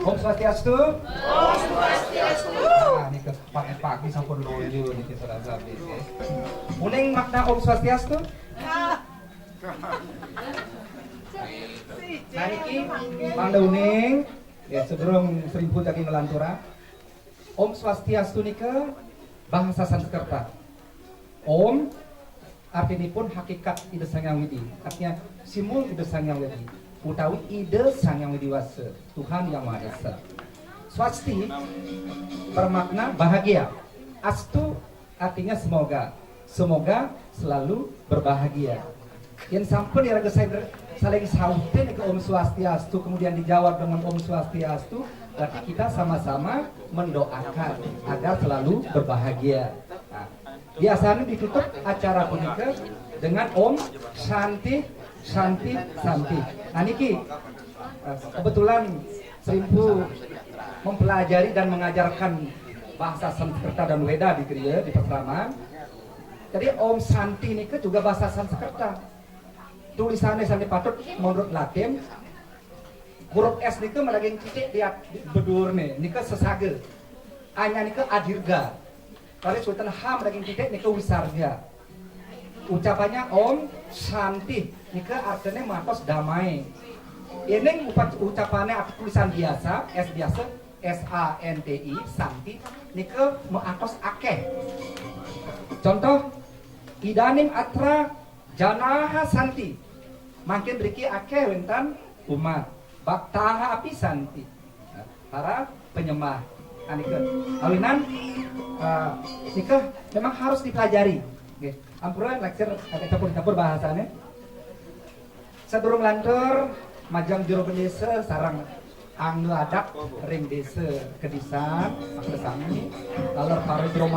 Om Swastiastu. Om Swastiastu. Nah, ini ke pagi sampun loyo niki serasa habis ya. Uning makna Om Swastiastu? Nah niki Mangda Uning ya sebelum seribu lagi ngelantura. Om Swastiastu nika bahasa Sanskerta. Om artinya pun hakikat ide Sang Widi. Artinya simul ide Sang Widi. Utawi ide Sang Yang Widi Wasa, Tuhan Yang Maha Esa. Swasti bermakna bahagia. Astu artinya semoga. Semoga selalu berbahagia. Yang sampun ya saya saling sautin ke Om Swastiastu kemudian dijawab dengan Om Swastiastu, berarti kita sama-sama mendoakan agar selalu berbahagia. Nah, biasanya ditutup acara punika dengan Om Shanti Shanti Shanti. Nah niki kebetulan Serimpu mempelajari dan mengajarkan bahasa Sanskerta dan Weda di Kriya di Pasaman. Jadi Om Shanti niki juga bahasa Sanskerta. Tulisannya sampai patut menurut Latin. Huruf S niki melaging titik di bedur nih. Niki sesage. A-nya niki adirga. Kalau sultan H melaging titik niki wisarga. Ucapannya Om Shanti. Niki artinya matos damai. Ini ucapannya tulisan biasa, S biasa, S-A-N-T-I, Santi. Niki mengatos akeh. Contoh, idanim atra janaha santi. Makin beriki akeh wentan umat. Baktaha api santi. Para penyembah. Niki awinan niki memang harus dipelajari. Oke, ampura lecture agak campur-campur bahasanya. Sebelum lantur majang jero desa sarang angge adak ring desa kedisan makna sami kalau para jero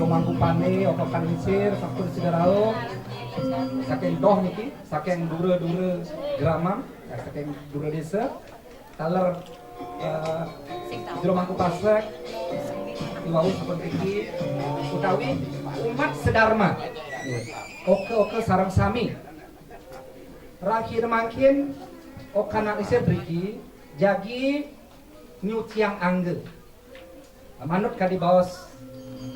mangku pane okokan misir faktur sigarao saking doh niki saking dure gramam saking dure desa kalau jero mangku pasek iwau seperti utawi umat sedharma oke sarang sami rakhir makin okana isir beriki jagi nyuciang angge manut kadi bawas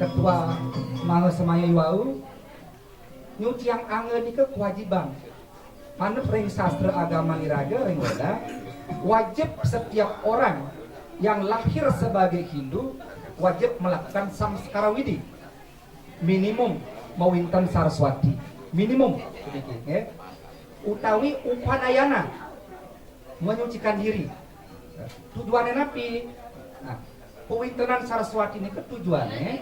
ketua maha semaya iwau nyuciang angge ini kewajiban manut ring sastra agama niraga ring Weda wajib setiap orang yang lahir sebagai Hindu wajib melakukan samskara widi minimum mawinten Saraswati minimum sedikit ya. Utawi upanayana menyucikan diri tujuannya napi nah, pewintenan Saraswati ini tujuannya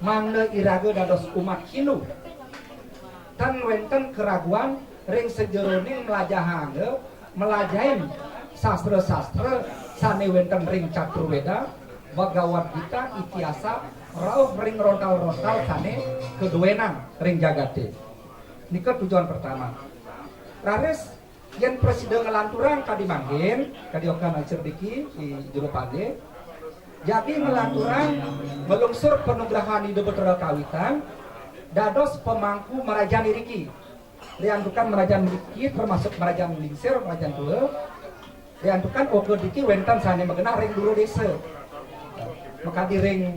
mangga iraga dados umat Hindu tan wenten keraguan ring sejeroning melajahangge melajahin sastra-sastra sane wenten ring catur Weda Bhagavad Gita itiasa rauh ring rontal-rontal sane keduenan ring jagate nika tujuan pertama. Rares yang presiden ngelanturang kadi manggen kadi okan cerdiki di jero pade jadi ngelanturang melungsur penugrahan hidup betul kawitan dados pemangku merajani riki diantukan merajani riki termasuk merajani lingsir merajani tua diantukan oke diki wentan sane mengenal ring dulu desa maka di ring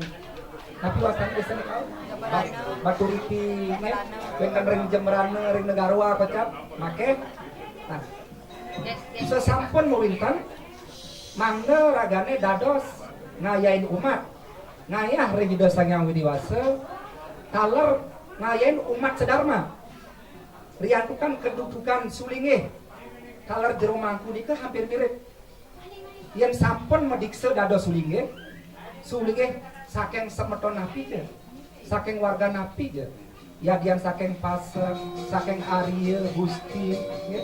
tapi wasan desa nih kau batu riki wentan ring Jemberana ring Negarwa kocap make nah sesampun mewinten mangga ragane dados ngayain umat ngayah ring Ida Sang Yang Widi Wasa taler ngayain umat sedharma riantukan kedudukan sulingeh taler jero mangku dika hampir mirip yang sampun medikse dados sulingeh saking semeton napi je saking warga napi je ya dian saking pasang saking Arya Gusti ya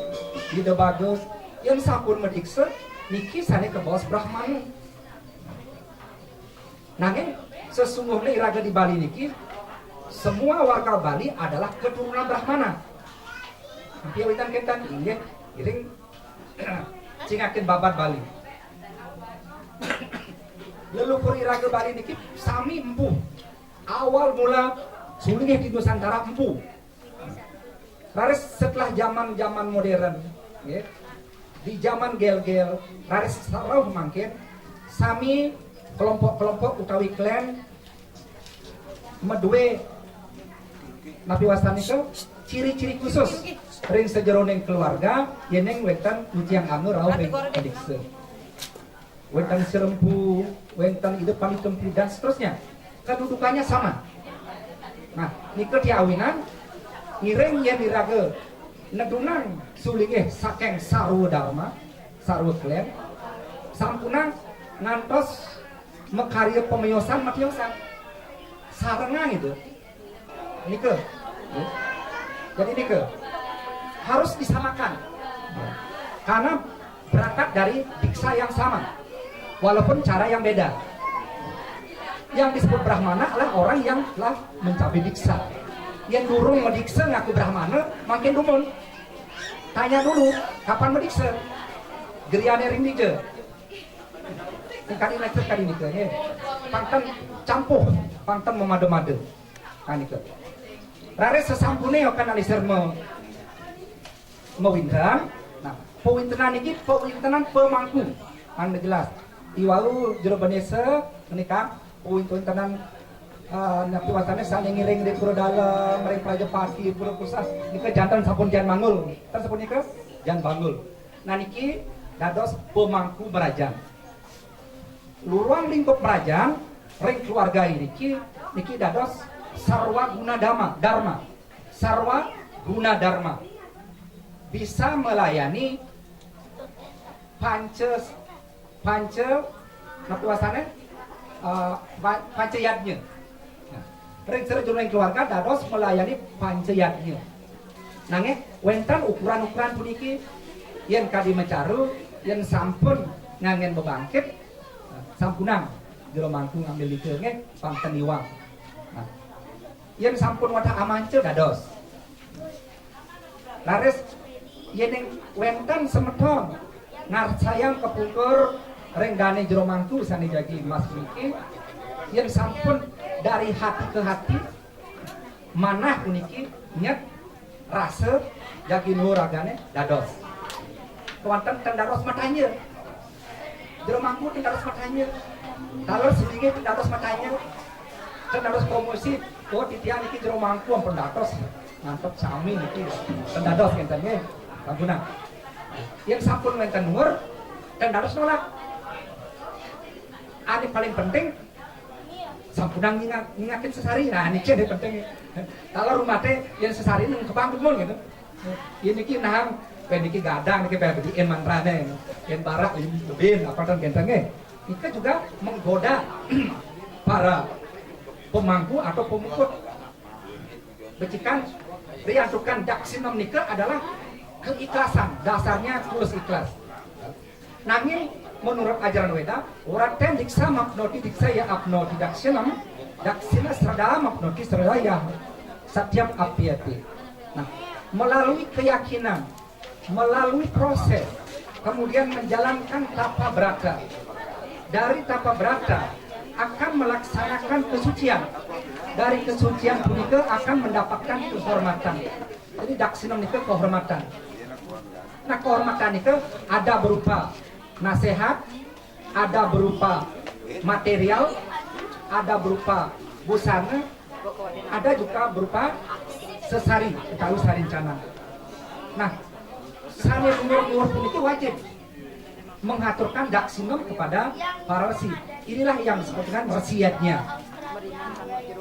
ide bagus yang sampun medikse niki sane ke bos Brahmana nanging sesungguhnya iraga di Bali niki semua warga Bali adalah keturunan Brahmana hampir witan kentan inggih iring cingakin babat Bali leluhur iraga Bali niki sami empuh awal mula sulingnya di Nusantara empuh. Laris setelah zaman modern, ya, di zaman gel-gel raris sarau mangkin sami kelompok-kelompok utawi klan medue napi wastani ke ciri-ciri khusus ring sejeroning keluarga yeneng wetan ujian anu rau ring adikse wetan serempu wetan ide pamitempu dan seterusnya kedudukannya sama. Nah nike diawinan ngiring yen dirage nedunang sulinge saking sarwa dharma sarwa klan sampunang ngantos mekarya pemiosan matiosan sarengang itu nike jadi nike harus disamakan karena berangkat dari diksa yang sama walaupun cara yang beda. Yang disebut Brahmana adalah orang yang telah mencapai diksa. Yang durung mediksa ngaku Brahmana makin dumun. Tanya dulu kapan mediksa geriane ring dije kali lecet kali nih ke pantan campuh pantan memade-made kan itu rare sesampune akan alisir mewinten. Nah pewintenan ini pewintenan pemangku anda jelas iwau jero benese menikah pewintenan napi watane saling ngiring di pura dalam ring praja pati pura pusat nika jantan sampun jan mangul kan sampun nika jan bangul. Nah niki dados pemangku berajang luruang lingkup kerajaan ring keluarga ini niki dados sarwa guna dharma sarwa guna dharma bisa melayani panca nakuasane pancayatnya. Nah, ring serjurung keluarga dados melayani pancayatnya. Nanging wenten ukuran-ukuran puniki yen kadi mecaru yen sampun ngangen bebangkit sampunang jero mangku ngambil dikeunge pangten iwang. Nah, yen sampun wadah amance dados. Laris yen wenten semeton ngarsayang kepungkur renggane jero mangku sani jagi mas niki yen sampun dari hati ke hati manah puniki nyet rasa jagi nuragane dados. Wonten tendaros matanya jero mangku tendaros matanya talor sedikit tendaros matanya tendaros promosi oh titian iki jero mangku ampun dados mantep sami niki tendaros kentane kampunang yang sampun wenten nur tendaros nolak ane paling penting sampunang ngingakin sesari. Nah niki yang penting kalau rumah teh yang sesari nung kebangun mun gitu ini niki nahang niki gadang niki bediin mantrane yen barak lebih apa kan gentenge niki juga menggoda para pemangku atau pemukut becikan riantukan daksinam nika adalah keikhlasan dasarnya tulus ikhlas. Nanging menurut ajaran Weda, orang ten diksa maknoti diksa ya apnoti daksinam, daksina serada maknoti serada ya setiap apiati. Nah, melalui keyakinan, melalui proses, kemudian menjalankan tapa brata. Dari tapa brata akan melaksanakan kesucian. Dari kesucian punika akan mendapatkan kehormatan. Jadi daksinam itu kehormatan. Nah, kehormatan itu ada berupa nasihat, ada berupa material, ada berupa busana, ada juga berupa sesari, tahu sarincana. Nah, sani umur pun itu wajib mengaturkan daksinum kepada para resi. Inilah yang disebut dengan resiatnya.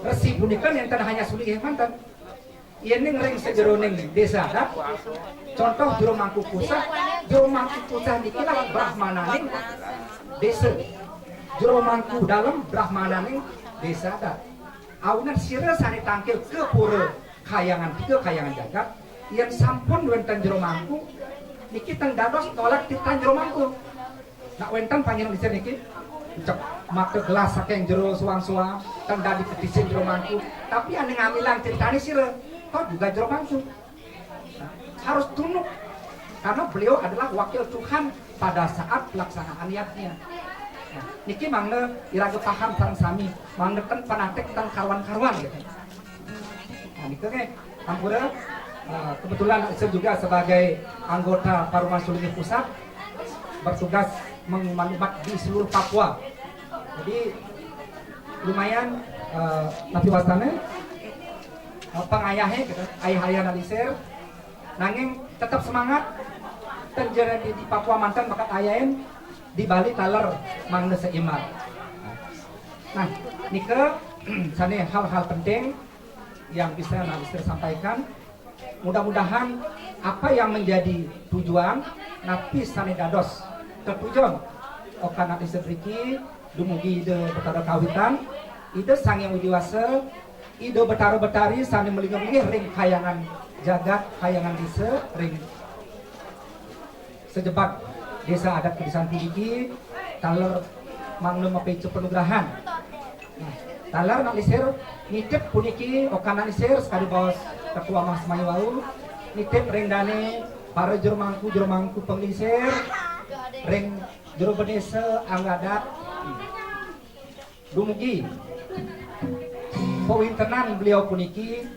Resi punikan yang tidak hanya sulih mantan. Ini ring sejeroning desa adat. Contoh jero mangku pusat dikilah brahmananing desa. Jero mangku dalam brahmananing desa adat. Auna sira sari tangkil ke pura kayangan jagat yang sampun wenten jero mangku niki teng dados tolak titan jero mangku. Nak wenten panjenengan disen niki cek make gelas saking jero suang-suang teng dadi kedisin jero mangku. Tapi ane ngamilang ceritane sira kok juga jero mangku. Nah, harus tunduk karena beliau adalah wakil Tuhan pada saat pelaksanaan niatnya. Nah, niki mangga iraga paham sareng sami, mangga ten panatek tentang karuan-karuan gitu. Nah, niku ge ampura kebetulan saya juga sebagai anggota Paruman Sulinggi Pusat bertugas mengmaklumat di seluruh Papua. Jadi lumayan napi wastana pengayahnya gitu, ayah-ayah nalisir nanging tetap semangat tenjere di Papua mantan bakat ayahin di Bali taler mangga seiman. Nah, nike sana hal-hal penting yang bisa nalisir sampaikan. Mudah-mudahan apa yang menjadi tujuan napi sana dados tertujuan oka nalisir riki dumugi ide betara kawitan ide sang yang widiwasa ide betara-betari sana melingap-lingih ring kayangan jagat kayangan desa ring sejebak desa adat kedesaan Tidiki taler mangna mapece penugrahan. Nah, taler nalisir nitip puniki oka nalisir sekali bos ketua Mas Mayuau nitip ring dane para jurumangku penglisir ring juru bedesa anggadat dumugi powintenan beliau puniki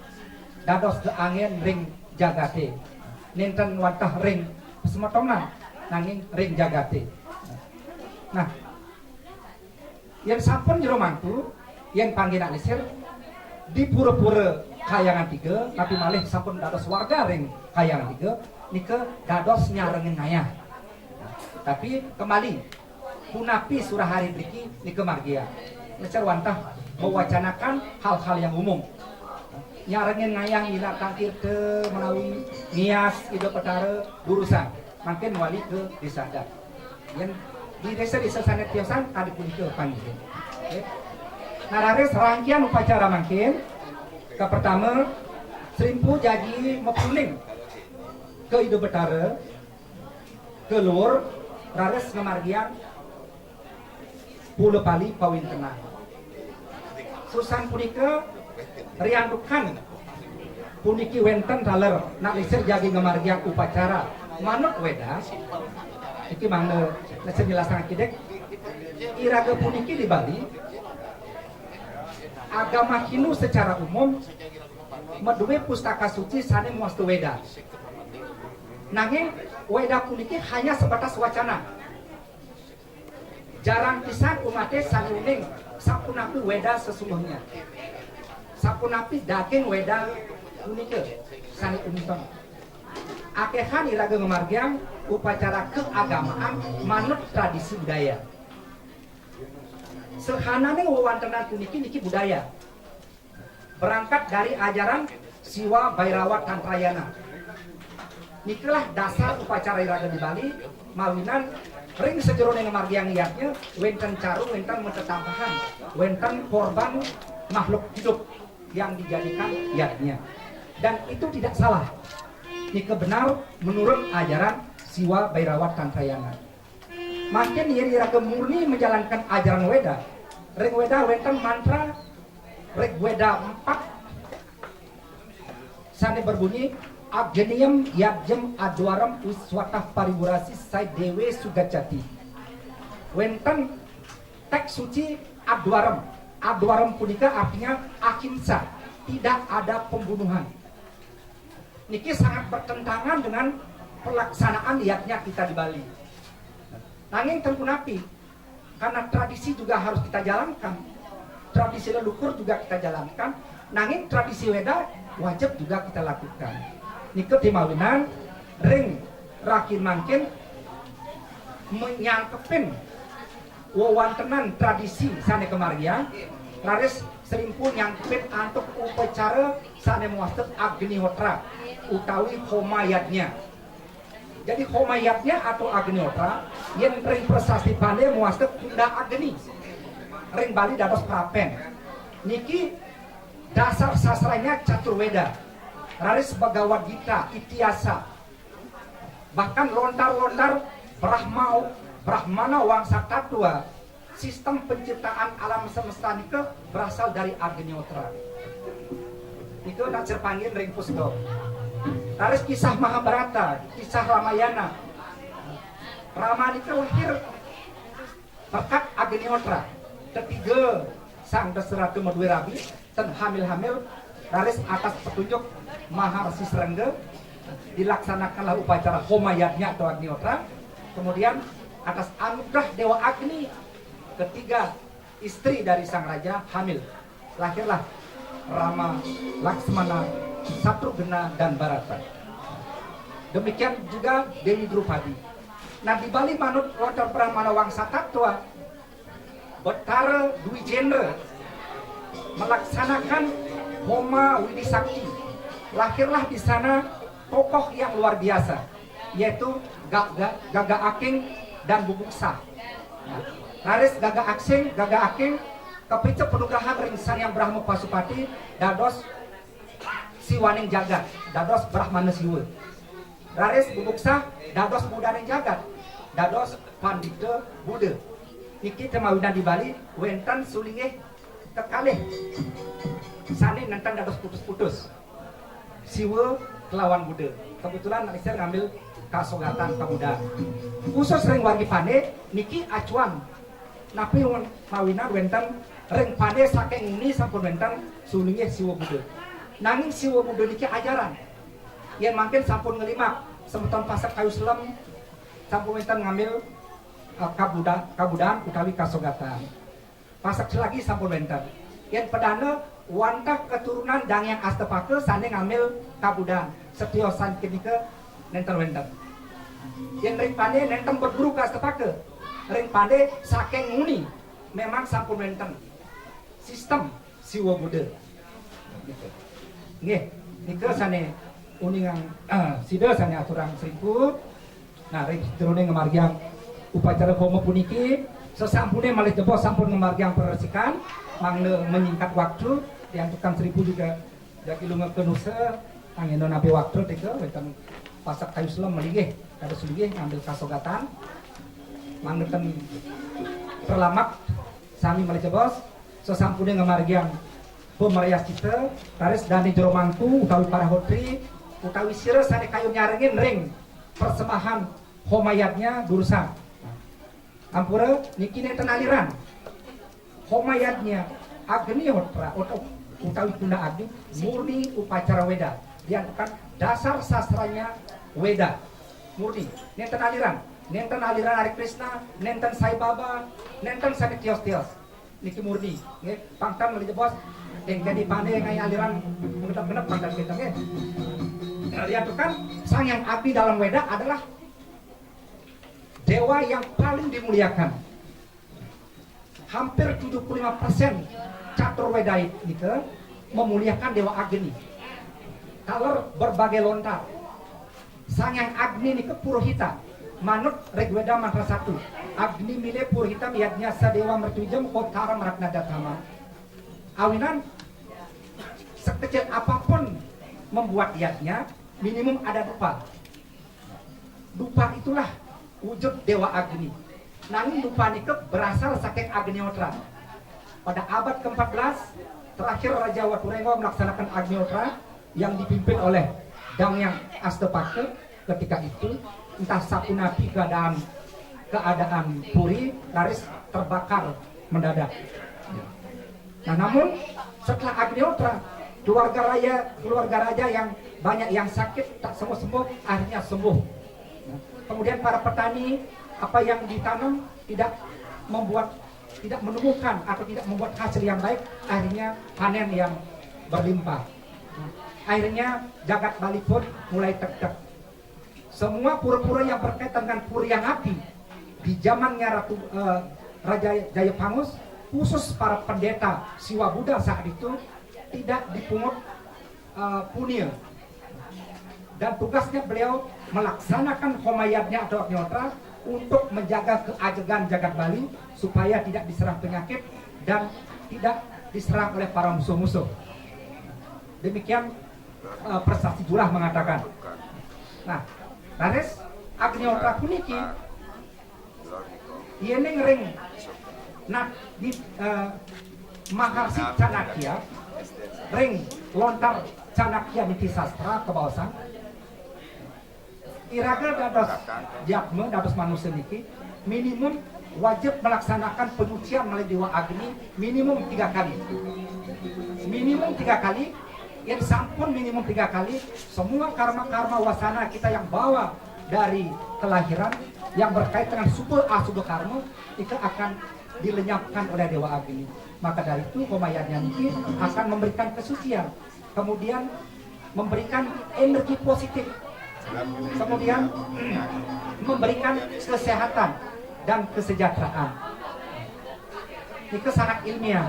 dados de angin ring jagate ninten wantah ring semetongan nanging ring jagate. Nah, yang sampun jero mantu yang panggilan lisir di pura-pura kayangan tiga tapi malih sampun dados warga ring kayangan tiga nike dados nyarengin ngayah. Tapi kembali punapi surah hari beriki nike margia lecer wantah mewacanakan hal-hal yang umum nyarengin ngayah ila tangkir ke menawi nias ide petara urusan makin wali ke desa adat yang di desa-desa sanet tiosan tadi pun ke panggil. Nararis rangkaian upacara makin ke pertama serimpu jadi mepuning ke ide betara ke luar raris ngemargian Pulau Pali Pawin Tengah susan punika riandukan puniki wenten taler nak lisir jadi ngemargian upacara manut weda iki mangga lesir jelasan kidek iraga puniki di Bali agama Hindu secara umum meduwe pustaka suci sane muastu weda nanging weda puniki hanya sebatas wacana jarang pisan umatnya sanuning sapunapi weda sesungguhnya sapunapi daging weda puniki sane untung akehan iraga ngemargiang upacara keagamaan manut tradisi budaya sehanane wewantenan puniki niki budaya berangkat dari ajaran Siwa Bhairawa Tantrayana nikilah dasar upacara iraga di Bali mawinan ring sejero yang margiang iatnya wenten caru wenten mentetambahan wenten korban makhluk hidup yang dijadikan iatnya dan itu tidak salah nike benar menurut ajaran Siwa Bhairawa Tantrayana. Makin iraga murni menjalankan ajaran Weda. Ring Weda wenten mantra Ring Weda 4 sane berbunyi Agenium Yadjem Adwaram Uswatah Pariburasi Sai Dewe Sugacati. Wenten teks suci Adwaram. Adwaram punika artinya ahimsa, tidak ada pembunuhan. Niki sangat bertentangan dengan pelaksanaan liatnya kita di Bali. Nanging tentu napi, karena tradisi juga harus kita jalankan. Tradisi leluhur juga kita jalankan. Nanging tradisi Weda wajib juga kita lakukan. Nike timawinan ring rakin mangkin menyangkepin wewantenan tradisi sane kemargian laris serimpun nyangkepin antuk upacara sane muastet Agnihotra utawi homayatnya. Jadi homayatnya atau Agnihotra yang ring prasasti pandai muastet Kunda Agni ring Bali dados prapen niki dasar sastranya Caturweda raris Bhagavad Gita Itiasa bahkan lontar-lontar Brahmana Wangsa Tatua sistem penciptaan alam semesta nike berasal dari Agnihotra itu nak cerpanggil ring pusdo raris kisah Mahabharata kisah Ramayana Rama nike lahir berkat Agnihotra ketiga sang Dasaratu Madue Rabi dan hamil-hamil raris atas petunjuk Maharsi Serengga dilaksanakanlah upacara homayatnya atau Agnihotra kemudian atas anugerah Dewa Agni. Ketiga, istri dari sang raja hamil. Lahirlah Rama, Laksmana, Satrugna, dan Bharata. Demikian juga Dewi Drupadi. Nah, di Bali manut lontar Brahmana Wangsa Tattwa, Betara Dwi Jendra melaksanakan Homa Widi Sakti. Lahirlah di sana tokoh yang luar biasa, yaitu Gaga Aking dan Bubuksa. Laris Gaga Aking kepice penugrahan ringsan yang Brahma Pasupati dados siwaning jagat, dados Brahmana Siwa. Laris Bubuksa dados budaning jagat, dados Pandita Buddha. Iki temawinan di Bali wenten sulingeh kekalih sane nentang dados putus-putus Siwa kelawan Buddha. Kebetulan saya ngambil kasogatan pemuda khusus ring wargi pande niki acuan napi mawinan wenten ring pande saking ini sampun wenten sulingeh Siwa Buddha. Nanging Siwa Buddha niki ajaran yang makin sampun ngelimak semeton pasak kayu selam sampun wenten ngambil kabudang utawi kasogatan. Pasak lagi sampun wenten yang pedana wantah keturunan dang yang astepake sane ngambil kabudang setiosan kenika nenten wenten. Yang ring pande nenten berguru ke astepake. Ring pande saking muni memang sampun wenten sistem Siwa Buddha. Gitu. Nggih, nika sane uningan sida sane aturan seribu. Nah, ring jroning ngamargiang upacara homo puniki sesampune malih jebo sampun ngamargiang peresikan mangne menyingkat waktu yang tukang seribu juga jaki lunga ke nusa angin nabi waktu tiga wenten pasak kayu selam melinggih kada sulinggih ngambil kasogatan mangne perlamak sami malih jebos sesampune ngamargiang pemerayas cita taris dani jero mangku utawi para hotri utawi sira sane kayu nyarengin ring persembahan homayatnya durusan ampura niki nenten aliran homayatnya Agni Hotra utawi Tunda Agni murni upacara Weda yang bukan dasar sastranya Weda murni nenten aliran Hari Krishna nenten Sai Baba nenten sakit tios-tios niki murni nggih pangtan meuli bos yang jadi pandai ngai aliran genep-genep pangtan kita nggih lihat kan sang yang Agni dalam Weda adalah dewa yang paling dimuliakan. Hampir 75% catur Wedait gitu memuliakan Dewa Agni. Kalau berbagai lontar. Sang yang Agni ini ke Purohita. Manut Rigweda mantra 1. Agni mile Purohita miadnya sadewa mertujem kotara meraknadatama. Awinan sekecil apapun membuat iatnya minimum ada dupa. Dupa itulah wujud Dewa Agni. Nanging dupa nike berasal saking Agnihotra. Pada abad ke-14 terakhir Raja Waturengo melaksanakan Agnihotra yang dipimpin oleh Dangyang Astapake. Ketika itu entah sapunapi keadaan Puri laris terbakar mendadak. Nah, namun setelah Agnihotra keluarga raja yang banyak yang sakit tak sembuh akhirnya sembuh. Kemudian para petani apa yang ditanam tidak menemukan atau tidak membuat hasil yang baik, akhirnya panen yang berlimpah. Akhirnya jagat Bali pun mulai tek-tek. Semua pura-pura yang berkaitan dengan pura yang api di zamannya Raja Jayapangus, khusus para pendeta Siwa Buddha saat itu tidak dipungut punya. Dan tugasnya beliau melaksanakan homayatnya atau Agnihotra untuk menjaga keajegan jagat Bali supaya tidak diserang penyakit dan tidak diserang oleh para musuh-musuh. Demikian prestasi Julah mengatakan. Nah, laris Agnihotra puniki ieu ngering nah di Maharsi Canakya ring lontar Canakya niti sastra kebawasan iraga dados jakme dados manusia niki minimum wajib melaksanakan penyucian melalui Dewa Agni minimum 3 kali. Minimum 3 kali, yang sampun minimum 3 kali, semua karma-karma wasana kita yang bawa dari kelahiran yang berkait dengan subul asubul karma itu akan dilenyapkan oleh Dewa Agni. Maka dari itu Homayadnya mungkin akan memberikan kesucian, kemudian memberikan energi positif, kemudian memberikan kesehatan dan kesejahteraan. Ini sangat ilmiah.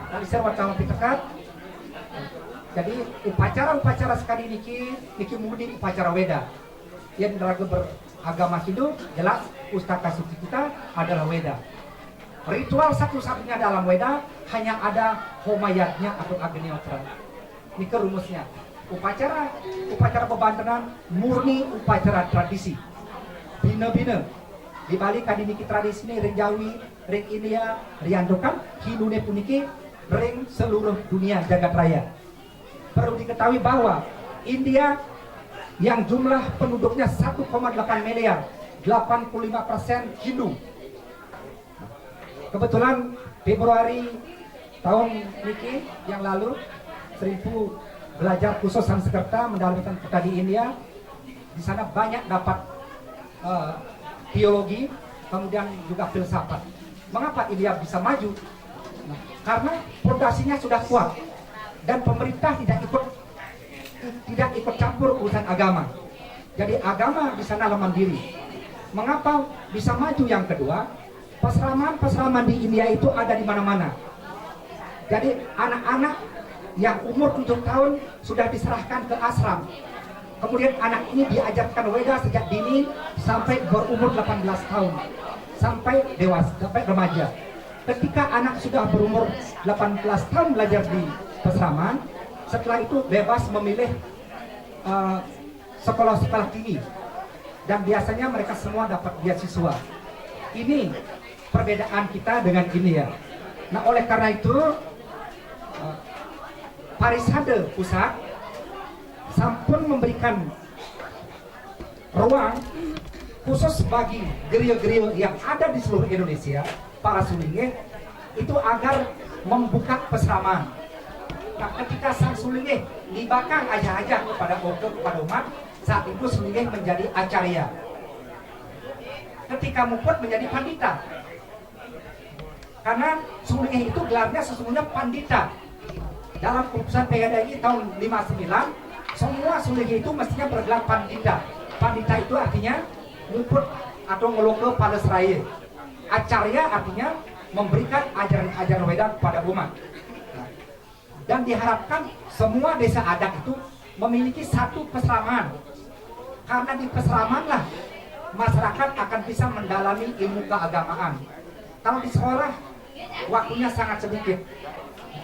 Tadi saya wartawan dekat. Jadi upacara-upacara sekali niki murni upacara Weda. Yang raga beragama Hindu jelas pustaka suci kita adalah Weda. Ritual satu-satunya dalam Weda hanya ada Homayadnya atau Agnihotra. Ini rumusnya. Upacara bebantenan murni upacara tradisi. Bina-bina. Di balik kadi niki tradisi ini ring Jawi, ring India, riandokan Hindune puniki ring seluruh dunia jagat raya. Perlu diketahui bahwa India yang jumlah penduduknya 1,8 miliar, 85% Hindu. Kebetulan Februari tahun niki yang lalu Seribu belajar khusus Sanskerta mendalamikan kita di India. Di sana banyak dapat biologi, kemudian juga filsafat. Mengapa India bisa maju? Nah, karena fondasinya sudah kuat dan pemerintah tidak ikut campur urusan agama. Jadi agama di sana mandiri. Mengapa bisa maju? Yang kedua, peseraman di India itu ada di mana-mana. Jadi anak-anak yang umur 7 tahun sudah diserahkan ke ashram. Kemudian anak ini diajarkan Weda sejak dini sampai berumur 18 tahun. Sampai dewasa, sampai remaja. Ketika anak sudah berumur 18 tahun belajar di peseraman, setelah itu bebas memilih sekolah-sekolah tinggi. Dan biasanya mereka semua dapat beasiswa. Ini perbedaan kita dengan India. Nah, oleh karena itu Parisade pusat sampun memberikan ruang khusus bagi geria-geria yang ada di seluruh Indonesia, para sulingeh itu agar membuka peseraman. Nah, ketika sang sulingeh dibakang aja kepada umat, saat itu sulingeh menjadi acarya. Ketika muput menjadi pandita. Karena sulingeh itu gelarnya sesungguhnya pandita. Dalam keputusan PGDI tahun 59, semua sulingeh itu mestinya bergelar pandita. Pandita itu artinya muput atau ngeloke pada seraya. Acarya artinya memberikan ajaran-ajaran Weda kepada umat. Dan diharapkan semua desa adat itu memiliki satu peseraman. Karena di peseramanlah masyarakat akan bisa mendalami ilmu keagamaan. Kalau di sekolah waktunya sangat sedikit.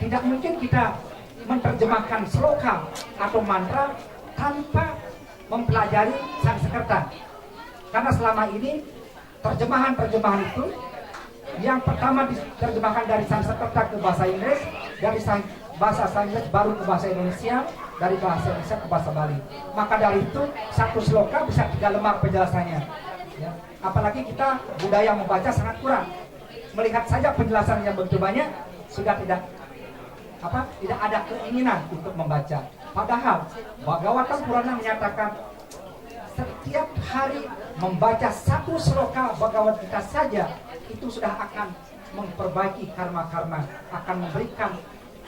Tidak mungkin kita menerjemahkan sloka atau mantra tanpa mempelajari Sanskerta. Karena selama ini terjemahan itu yang pertama diterjemahkan dari Sanskerta ke bahasa Inggris, dari bahasa Inggris baru ke bahasa Indonesia, dari bahasa Indonesia ke bahasa Bali. Maka dari itu satu sloka bisa 3 lembar penjelasannya. Ya. Apalagi kita budaya membaca sangat kurang. Melihat saja penjelasan yang begitu banyak sudah tidak ada keinginan untuk membaca. Padahal Bhagavatam Purana menyatakan setiap hari membaca satu sloka Bhagavad Gita saja itu sudah akan memperbaiki karma-karma, akan memberikan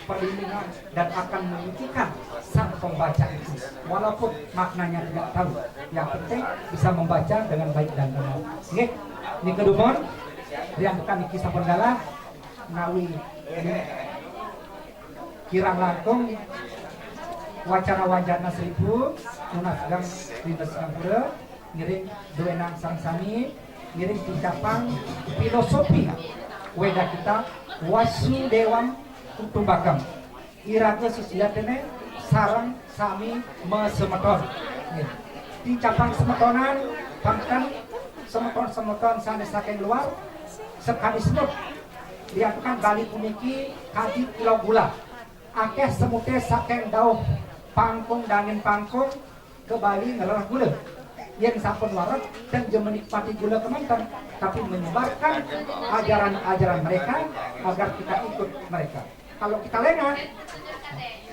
perlindungan dan akan menyucikan sang pembaca itu. Walaupun maknanya tidak tahu, yang penting bisa membaca dengan baik dan benar. Nggih, ini kedumon yang bukan kisah penggala nawi kirang langkung wacana-wacana 1000 munasgang lintas kampura ngiring duenang sangsani ngiring ucapan filosofi Weda kita Wasudewam Kutumbakam iraga susiatene sarang sami mesemeton. Di cabang semetonan pangkan semeton sanes saking luar sekali semut diakan balik puniki kadi kilau gula akeh semute saking dauh pangkung dangin pangkung ke Bali ngelerah gula yang sampun warat dan menikmati gula kemantan, tapi menyebarkan ajaran-ajaran mereka agar kita ikut mereka. Kalau kita lengah,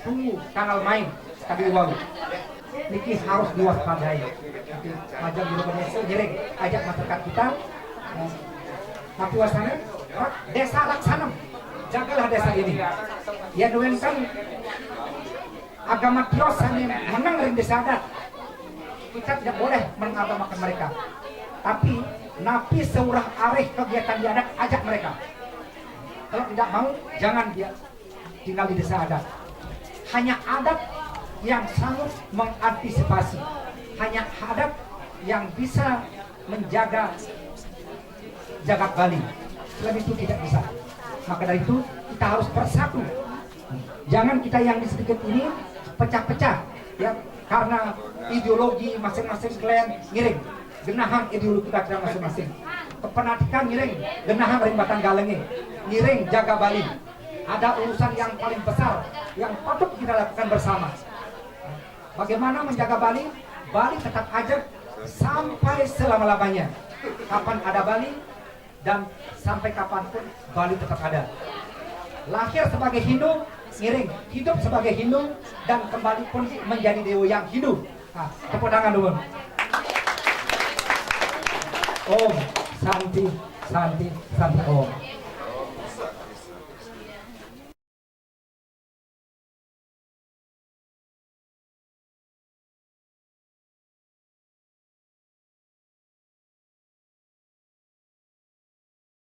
tunggu tanggal main tadi walu. niki harus diwaspadai. Majang di Indonesia ngiring ajak masyarakat kita. Tapi wasana desa Laksanam, jagalah desa ini. Ya kan agama Tios hanya menang dari desa adat. Kita tidak boleh mengagamakan mereka. Tapi napi seurah areh kegiatan di adat, ajak mereka. Kalau tidak mau, jangan dia tinggal di desa adat. Hanya adat yang sanggup mengantisipasi, hanya adat yang bisa menjaga jagat Bali. Selain itu tidak bisa. Maka dari itu kita harus bersatu. Jangan kita yang sedikit ini pecah-pecah, ya, karena ideologi masing-masing klan ngiring. Genahan ideologi kita masing-masing. Kepenatikan ngiring, genahan rimbatan galenge, ngiring jaga Bali. Ada urusan yang paling besar yang patut kita lakukan bersama. Bagaimana menjaga Bali? Bali tetap aja sampai selama-lamanya. Kapan ada Bali dan sampai kapanpun Bali tetap ada. Lahir sebagai Hindu, ngiring, hidup sebagai Hindu, dan kembali pun menjadi dewa yang hidup. Nah, tepuk tangan dulu. Om Santi, Santi, Santi Om.